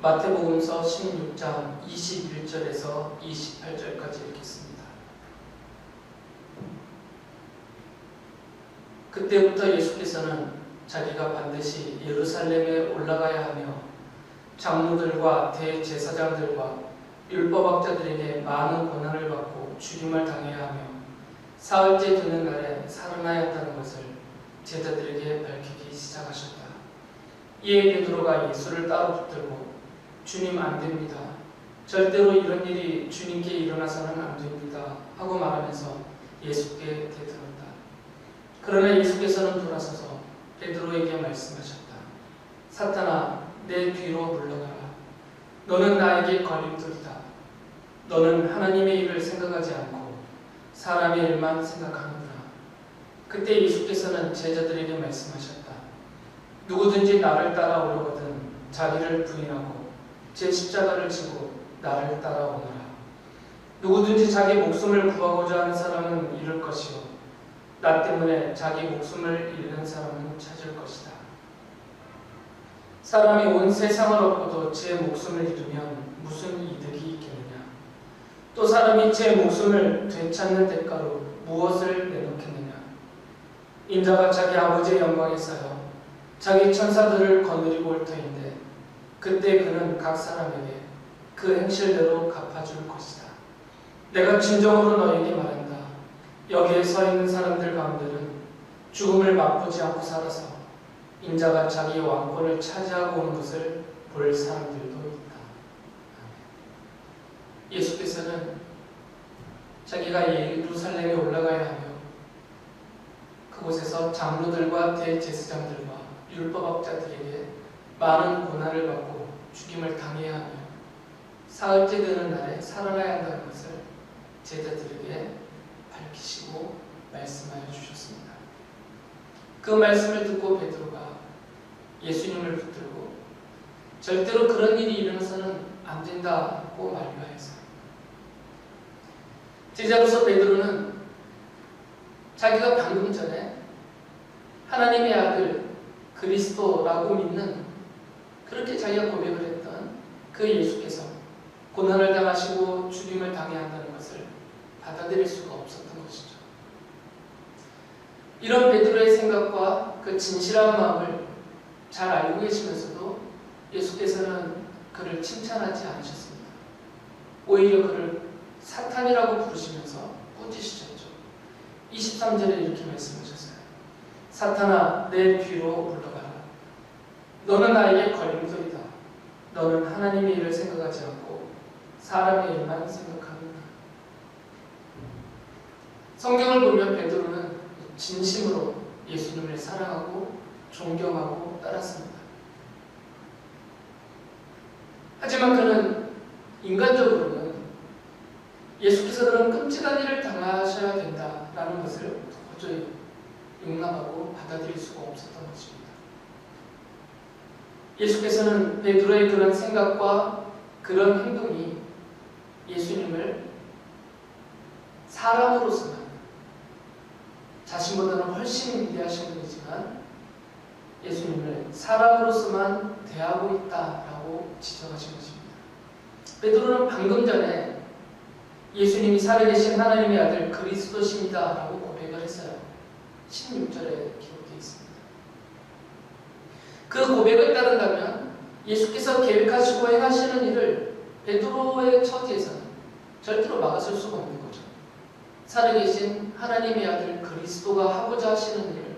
마태복음서 16장 21절에서 28절까지 읽겠습니다. 그때부터 예수께서는 자기가 반드시 예루살렘에 올라가야 하며 장로들과 대제사장들과 율법학자들에게 많은 고난을 받고 죽임을 당해야 하며 사흘째 되는 날에 살아나야 한다는 것을 제자들에게 밝히기 시작하셨다. 이에 베드로가 예수를 따로 붙들고 주님, 안 됩니다. 절대로 이런 일이 주님께 일어나서는 안 됩니다. 하고 말하면서 예수께 대들었다. 그러나 예수께서는 돌아서서 베드로에게 말씀하셨다. 사탄아, 내 뒤로 물러가라. 너는 나에게 걸림돌이다. 너는 하나님의 일을 생각하지 않고 사람의 일만 생각하는구나. 그때 예수께서는 제자들에게 말씀하셨다. 누구든지 나를 따라오려거든 자기를 부인하고 제 십자가를 지고 나를 따라오너라. 누구든지 자기 목숨을 구하고자 하는 사람은 잃을 것이요 나 때문에 자기 목숨을 잃는 사람은 찾을 것이다. 사람이 온 세상을 얻고도 제 목숨을 잃으면 무슨 이득이 있겠느냐. 또 사람이 제 목숨을 되찾는 대가로 무엇을 내놓겠느냐. 인자가 자기 아버지의 영광에 쌓여 자기 천사들을 거느리고 올 터인데 그때 그는 각 사람에게 그 행실대로 갚아줄 것이다. 내가 진정으로 너에게 말한다. 여기에 서 있는 사람들 가운데는 죽음을 맛보지 않고 살아서 인자가 자기 왕권을 차지하고 오는 것을 볼 사람들도 있다. 예수께서는 자기가 예루살렘에 올라가야 하며 그곳에서 장로들과 대제사장들과 율법학자들에게 많은 고난을 받고 죽임을 당해야 하며 사흘째 되는 날에 살아나야 한다는 것을 제자들에게 밝히시고 말씀하여 주셨습니다. 그 말씀을 듣고 베드로가 예수님을 붙들고 절대로 그런 일이 일어나서는 안 된다고 만류하였어요. 제자로서 베드로는 자기가 방금 전에 하나님의 아들 그리스도라고 믿는 그렇게 자기가 고백을 했던 그 예수께서 고난을 당하시고 죽임을 당해야 한다는 것을 받아들일 수가 없었던 것이죠. 이런 베드로의 생각과 그 진실한 마음을 잘 알고 계시면서도 예수께서는 그를 칭찬하지 않으셨습니다. 오히려 그를 사탄이라고 부르시면서 꾸짖으셨죠. 23절에 이렇게 말씀하셨어요. 사탄아, 내 뒤로 물러가라. 너는 나에게 걸림돌이다. 너는 하나님의 일을 생각하지 않고 사람의 일만 생각하는구나. 성경을 보면 베드로는 진심으로 예수님을 사랑하고 존경하고 따랐습니다. 하지만 그는 인간적으로는 예수께서 그런 끔찍한 일을 당하셔야 된다라는 것을 도저히 용납하고 받아들일 수가 없었던 것입니다. 예수께서는 베드로의 그런 생각과 그런 행동이 예수님을 사람으로서는 자신보다는 훨씬 위대하신 분이지만 예수님을 사람으로서만 대하고 있다라고 지적하신 것입니다. 베드로는 방금 전에 예수님이 살아계신 하나님의 아들 그리스도십니다 라고 고백을 했어요. 16절에 기록되어 있습니다. 그 고백을 따른다면 예수께서 계획하시고 행하시는 일을 베드로의 처지에서는 절대로 막아설 수가 없는 거죠. 살아계신 하나님의 아들 그리스도가 하고자 하시는 일을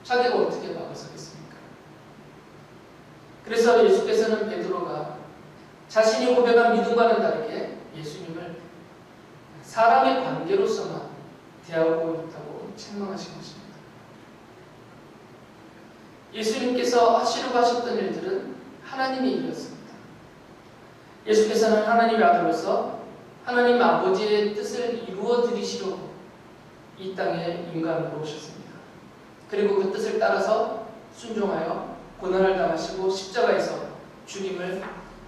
자기가 어떻게 막아서겠습니까? 그래서 예수께서는 베드로가 자신이 고백한 믿음과는 다르게 예수님을 사람의 관계로서만 대하고 있다고 책망하신 것입니다. 예수님께서 하시려고 하셨던 일들은 하나님의 일이었습니다. 예수께서는 하나님의 아들로서 하나님 아버지의 뜻을 이루어 드리시려고 이 땅에 인간으로 오셨습니다. 그리고 그 뜻을 따라서 순종하여 고난을 당하시고 십자가에서 죽임을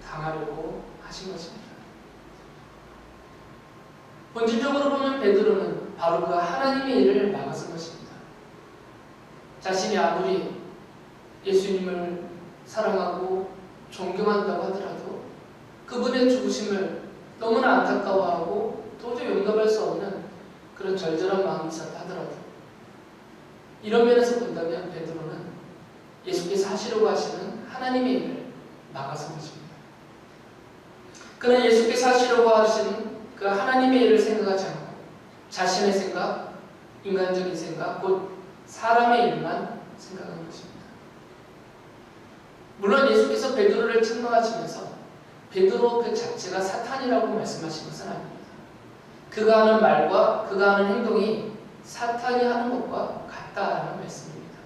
당하려고 하신 것입니다. 본질적으로 보면 베드로는 바로 그 하나님의 일을 막아선 것입니다. 자신이 아무리 예수님을 사랑하고 존경한다고 하더라도 그분의 죽으심을 너무나 안타까워하고 도저히 용납할 수 없는 그런 절절한 마음이 있었다 하더라도 이런 면에서 본다면 베드로는 예수께서 하시려고 하시는 하나님의 일을 막아선 것입니다. 그는 예수께서 하시려고 하시는 그 하나님의 일을 생각하지 않고 자신의 생각, 인간적인 생각, 곧 사람의 일만 생각하는 것입니다. 물론 예수께서 베드로를 책망하시면서 베드로 그 자체가 사탄이라고 말씀하신 것은 아닙니다. 그가 하는 말과 그가 하는 행동이 사탄이 하는 것과 같다라는 말씀입니다.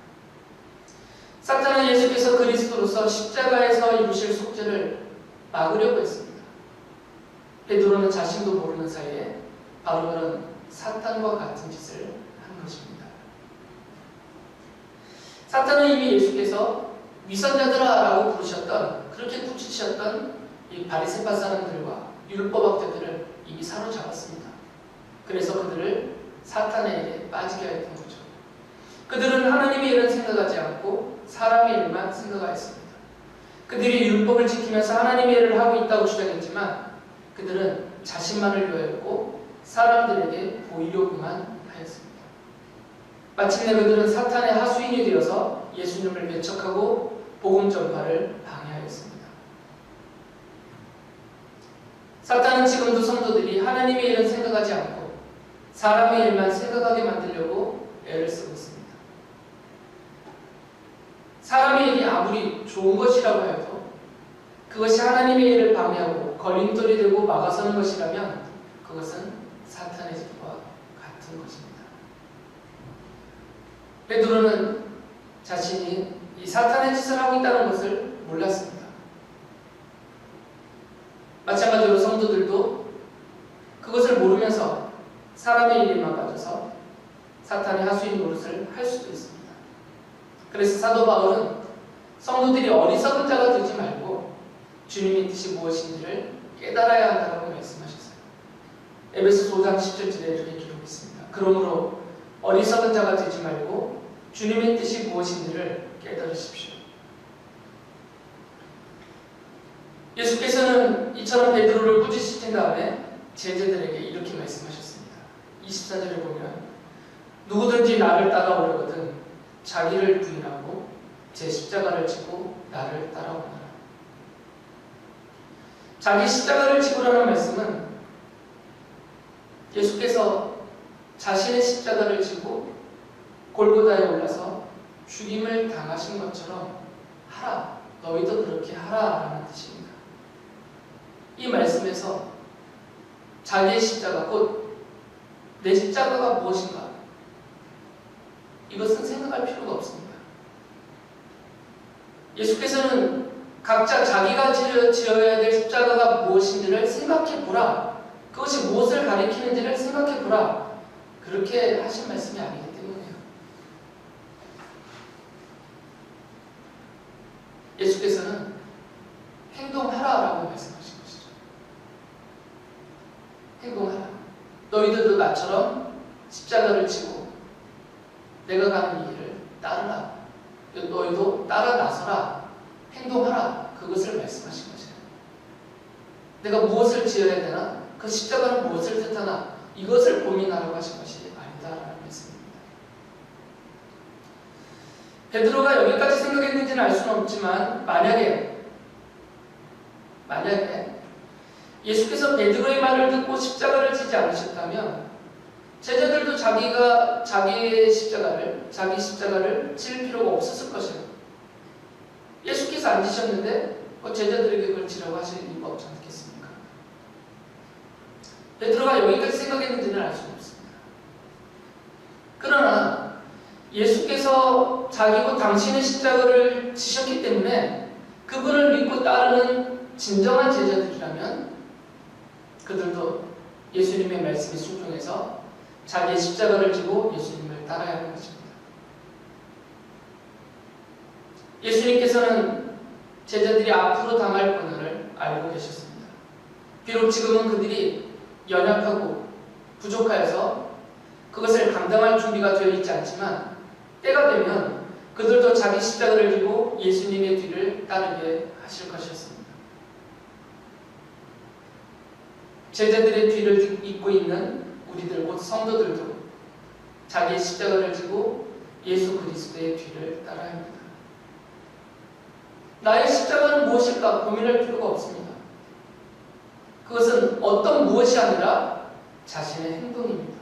사탄은 예수께서 그리스도로서 십자가에서 이루실 속죄를 막으려고 했습니다. 베드로는 자신도 모르는 사이에 바로 그런 사탄과 같은 짓을 한 것입니다. 사탄은 이미 예수께서 위선자들아 라고 부르셨던, 그렇게 꾸짖으셨던 이 바리새파 사람들과 율법학자들을 이미 사로잡았습니다. 그래서 그들을 사탄의 일에 빠지게 하였던 거죠. 그들은 하나님의 일은 생각하지 않고 사람의 일만 생각하였습니다. 그들이 율법을 지키면서 하나님의 일을 하고 있다고 주장했지만 그들은 자신만을 위하였고 사람들에게 보이려고만 하였습니다. 마침내 그들은 사탄의 하수인이 되어서 예수님을 배척하고 복음 전파를 방해하였습니다. 사탄은 지금도 성도들이 하나님의 일은 생각하지 않고 사람의 일만 생각하게 만들려고 애를 쓰고 있습니다. 사람의 일이 아무리 좋은 것이라고 해도 그것이 하나님의 일을 방해하고 걸림돌이 되고 막아서는 것이라면 그것은 사탄의 짓과 같은 것입니다. 베드로는 자신이 이 사탄의 짓을 하고 있다는 것을 몰랐습니다. 마찬가지로 성도들도 그것을 모르면서 사람의 일에 막아져서 사탄의 하수인 노릇을 할 수도 있습니다. 그래서 사도 바울은 성도들이 어리석은 자가 되지 말고 주님의 뜻이 무엇인지를 깨달아야 한다고 말씀하셨어요. 에베소서 5장 10절에 이렇게 기록했습니다. 그러므로 어리석은 자가 되지 말고 주님의 뜻이 무엇인지를 깨달으십시오. 예수께서는 이처럼 베드로를 꾸짖으신 다음에 제자들에게 이렇게 말씀하셨습니다. 24절에 보면 누구든지 나를 따라오려거든 자기를 부인하고 제 십자가를 지고 나를 따라오너라. 자기 십자가를 지고라는 말씀은 예수께서 자신의 십자가를 지고 골고다에 올라서 죽임을 당하신 것처럼 하라, 너희도 그렇게 하라 라는 뜻입니다. 이 말씀에서 자기의 십자가, 곧 내 십자가가 무엇인가, 이것은 생각할 필요가 없습니다. 예수께서는 각자 자기가 지어야 될 십자가가 무엇인지를 생각해보라, 그것이 무엇을 가리키는지를 생각해보라, 그렇게 하신 말씀이 아니기 때문이에요. 예수께서는 행동하라라고 말씀하신 것이죠. 행동하라. 너희들도 나처럼 십자가를 지고 내가 가는 이 길을 따르라. 너희도 따라 나서라. 행동하라. 그것을 말씀하신 거죠. 내가 무엇을 지어야 되나? 그 십자가는 무엇을 뜻하나? 이것을 고민하라고 하신 것이 아니다라는 말씀입니다. 베드로가 여기까지 생각했는지는 알 수는 없지만 만약에 예수께서 베드로의 말을 듣고 십자가를 지지 않으셨다면 제자들도 자기 십자가를 질 필요가 없었을 것이에요. 예수께서 안 지셨는데 제자들에게 그걸 지라고 하실 이유가 없지 않겠습니까? 베드로가 여기까지 생각했는지는 알 수는 없습니다. 그러나 예수께서 자기고 당신의 십자가를 지셨기 때문에 그분을 믿고 따르는 진정한 제자들이라면 그들도 예수님의 말씀에 순종해서 자기의 십자가를 지고 예수님을 따라야 하는 것입니다. 예수님께서는 제자들이 앞으로 당할 고난을 알고 계셨습니다. 비록 지금은 그들이 연약하고 부족하여서 그것을 감당할 준비가 되어 있지 않지만 때가 되면 그들도 자기 십자가를 지고 예수님의 뒤를 따르게 하실 것이었습니다. 제자들의 뒤를 잇고 있는 우리들 곧 성도들도 자기의 십자가를 지고 예수 그리스도의 뒤를 따라야 합니다. 나의 십자가는 무엇일까 고민할 필요가 없습니다. 그것은 어떤 무엇이 아니라 자신의 행동입니다.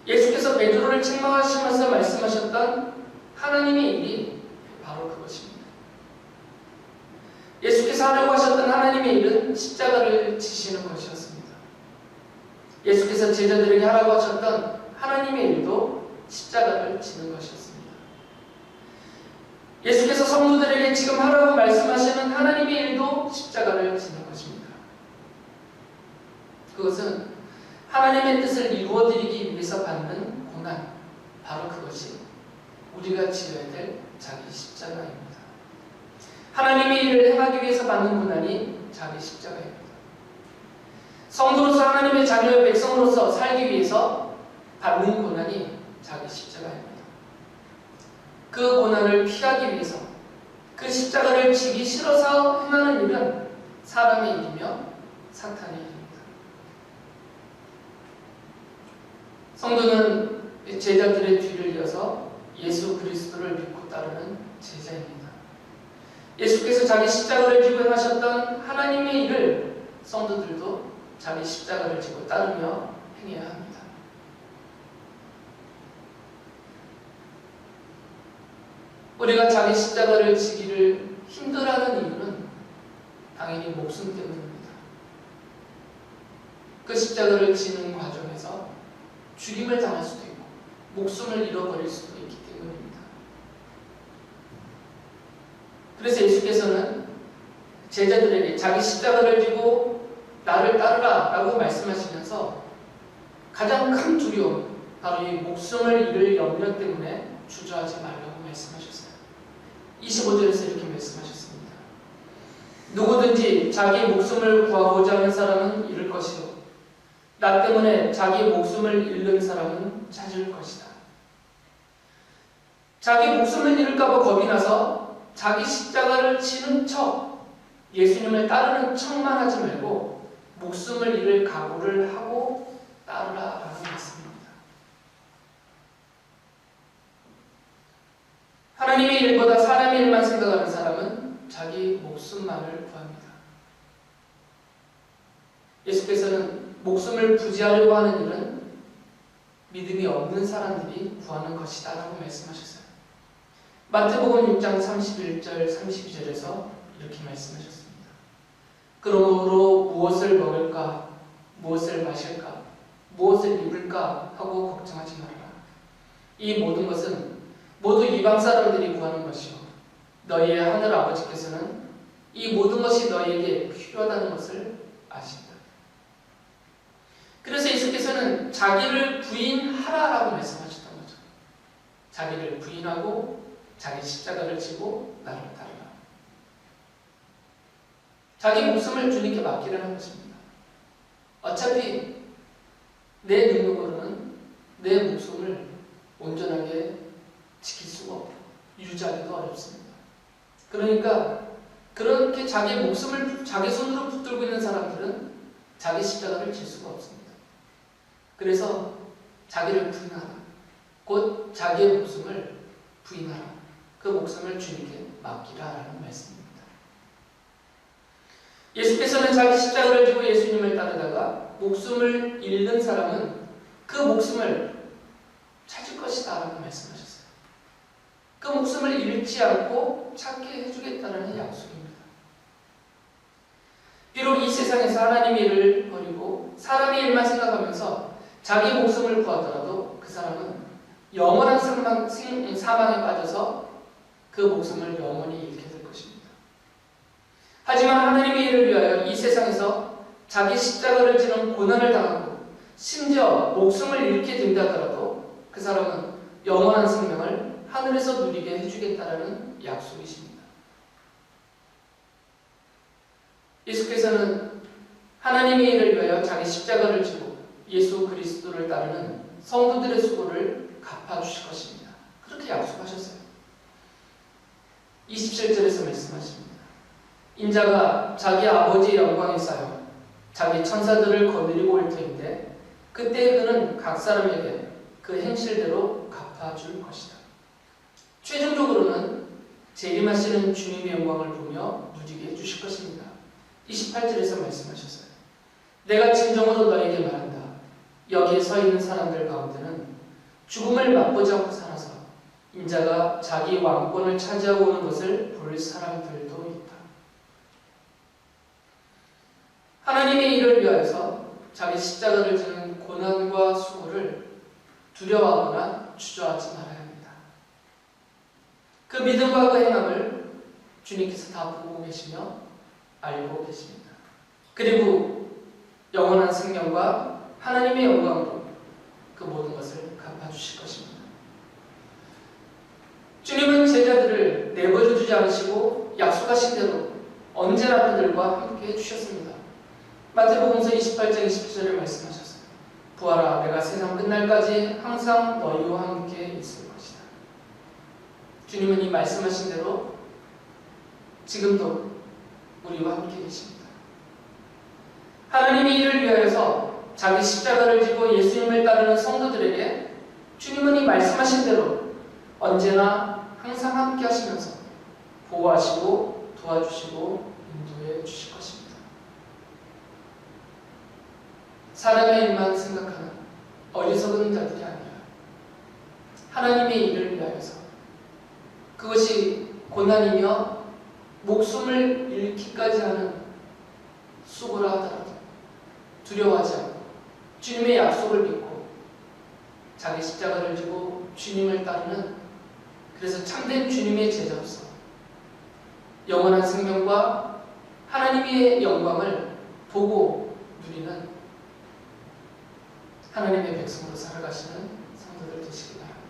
예수께서 베드로를 책망하시면서 말씀하셨던 하나님의 일이 바로 그것입니다. 예수께서 하려고 하셨던 하나님의 일은 십자가를 지시는 것이었습니다. 예수께서 제자들에게 하라고 하셨던 하나님의 일도 십자가를 지는 것이었습니다. 예수께서 성도들에게 지금 하라고 말씀하시는 하나님의 일도 십자가를 지는 것입니다. 그것은 하나님의 뜻을 이루어드리기 위해서 받는 고난, 바로 그것이 우리가 지어야 될 자기 십자가입니다. 하나님의 일을 행하기 위해서 받는 고난이 자기 십자가입니다. 성도로서 하나님의 자녀의 백성으로서 살기 위해서 받는 고난이 자기 십자가입니다. 그 고난을 피하기 위해서 그 십자가를 지기 싫어서 행하는 일은 사람의 일이며 사탄의 일입니다. 성도는 제자들의 뒤를 이어서 예수 그리스도를 믿고 따르는 제자입니다. 예수께서 자기 십자가를 지고 행하셨던 하나님의 일을 성도들도 자기 십자가를 지고 따르며 행해야 합니다. 우리가 자기 십자가를 지기를 힘들어하는 이유는 당연히 목숨 때문입니다. 그 십자가를 지는 과정에서 죽임을 당할 수도 있고 목숨을 잃어버릴 수도 있기 때문입니다. 그래서 예수께서는 제자들에게 자기 십자가를 지고 나를 따르라 라고 말씀하시면서 가장 큰 두려움, 바로 이 목숨을 잃을 염려 때문에 주저하지 말라고 말씀하셨어요. 25절에서 이렇게 말씀하셨습니다. 누구든지 자기 목숨을 구하고자 하는 사람은 잃을 것이요 나 때문에 자기 목숨을 잃는 사람은 찾을 것이다. 자기 목숨을 잃을까 봐 겁이 나서 자기 십자가를 지는 척, 예수님을 따르는 척만 하지 말고 목숨을 잃을 각오를 하고 따르라라는 말씀입니다. 하나님의 일보다 사람의 일만 생각하는 사람은 자기 목숨만을 구합니다. 예수께서는 목숨을 부지하려고 하는 일은 믿음이 없는 사람들이 구하는 것이다 라고 말씀하셨어요. 마태복음 6장 31절 32절에서 이렇게 말씀하셨습니다. 그러므로 무엇을 먹을까, 무엇을 마실까, 무엇을 입을까 하고 걱정하지 말아라. 이 모든 것은 모두 이방 사람들이 구하는 것이요 너희의 하늘 아버지께서는 이 모든 것이 너희에게 필요하다는 것을 아신다. 그래서 예수께서는 자기를 부인하라라고 말씀하셨던 거죠. 자기를 부인하고 자기 십자가를 지고 나를 따르라. 자기 목숨을 주님께 맡기라는 것입니다. 어차피 내 능력으로는 내 목숨을 온전하게 지킬 수가 없고 유지하기도 어렵습니다. 그러니까 그렇게 자기 목숨을 자기 손으로 붙들고 있는 사람들은 자기 십자가를 질 수가 없습니다. 그래서 자기를 부인하라. 곧 자기의 목숨을 부인하라. 그 목숨을 주님께 맡기라라는 말씀입니다. 예수께서는 자기 십자가를 지고 예수님을 따르다가 목숨을 잃는 사람은 그 목숨을 찾을 것이다 라고 말씀하셨어요. 그 목숨을 잃지 않고 찾게 해주겠다는 약속입니다. 비록 이 세상에서 하나님의 일을 버리고 사람의 일만 생각하면서 자기 목숨을 구하더라도 그 사람은 영원한 사망에 빠져서 그 목숨을 영원히 잃게 될 것입니다. 하지만 하나님의 일을 위하여 이 세상에서 자기 십자가를 지는 고난을 당하고 심지어 목숨을 잃게 된다 하더라도 그 사람은 영원한 생명을 하늘에서 누리게 해주겠다라는 약속이십니다. 예수께서는 하나님의 일을 위하여 자기 십자가를 지고 예수 그리스도를 따르는 성도들의 수고를 갚아주실 것입니다. 그렇게 약속하셨어요. 27절에서 말씀하십니다. 인자가 자기 아버지의 영광에 쌓여 자기 천사들을 거느리고 올 터인데 그때 그는 각 사람에게 그 행실대로 갚아줄 것이다. 최종적으로는 재림하시는 주님의 영광을 보며 누리게 해주실 것입니다. 28절에서 말씀하셨어요. 내가 진정으로 너에게 말한다. 여기에 서 있는 사람들 가운데는 죽음을 맛보지 않고 살아서 인자가 자기 왕권을 차지하고 오는 것을 볼 사람들도 있다. 하나님의 일을 위하여서 자기 십자가를 지는 고난과 수고를 두려워하거나 주저하지 말아야 합니다. 그 믿음과 그 행함을 주님께서 다 보고 계시며 알고 계십니다. 그리고 영원한 생명과 하나님의 영광으로 그 모든 것을 갚아주실 것입니다. 주님은 제자들을 내버려 두지 않으시고 약속하신 대로 언제나 그들과 함께 해주셨습니다. 마태복음서 28장 27절에 말씀하셨어요. 부하라, 내가 세상 끝날까지 항상 너희와 함께 있을 것이다. 주님은 이 말씀하신 대로 지금도 우리와 함께 계십니다. 하나님의 일을 위하여서 자기 십자가를 지고 예수님을 따르는 성도들에게 주님은 이 말씀하신 대로 언제나 항상 함께 하시면서 보호하시고 도와주시고 인도해 주실 것입니다. 사람의 일만 생각하는 어리석은 자들이 아니라 하나님의 일을 위하여서 그것이 고난이며 목숨을 잃기까지 하는 수고라 하더라도 두려워하지 않고 주님의 약속을 믿고 자기 십자가를 지고 주님을 따르는, 그래서 참된 주님의 제자로서 영원한 생명과 하나님의 영광을 보고 누리는 하나님의 백성으로 살아가시는 성도들 되시기 바랍니다.